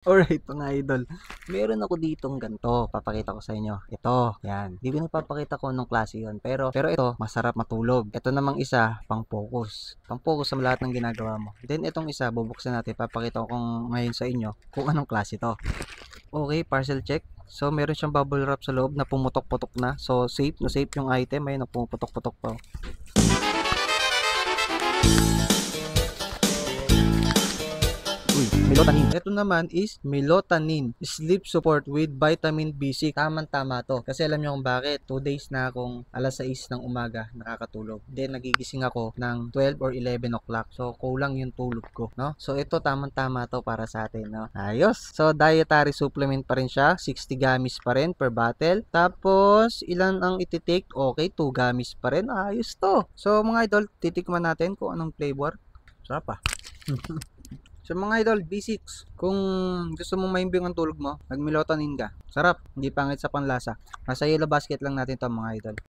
Alright mga idol, meron ako ditong ganito, papakita ko sa inyo. Ito, yan. Hindi ko na papakita kung anong klase yun. Pero ito, masarap matulog. Ito namang isa, pang-focus. Pang-focus sa lahat ng ginagawa mo. Then itong isa, bubuksan natin. Papakita ko ngayon sa inyo kung anong klase to. Okay, parcel check. So, meron siyang bubble wrap sa loob na pumutok-putok na. So, safe na safe yung item. Ayun, na pumuputok-putok pa. Melatonin. Ito naman is melatonin. Sleep support with vitamin B6. Tamang-tama to. Kasi alam niyo kung bakit. 2 days na akong alas 6 ng umaga nakakatulog. Then nagigising ako ng 12 or 11 o'clock. So kulang yung tulog ko, no? So ito tamang-tama to para sa atin, no? Ayos. So dietary supplement pa rin siya. 60 gummies pa rin per bottle. Tapos ilan ang iti-take? Okay, 2 gummies pa rin. Ayos to. So mga idol, titikman natin kung anong flavor. Sarap ah. So mga idol, B6, kung gusto mong maimbing ang tulog mo, nag-melatonin ka. Sarap, hindi pangit sa panlasa. Nasa yellow basket lang natin to mga idol.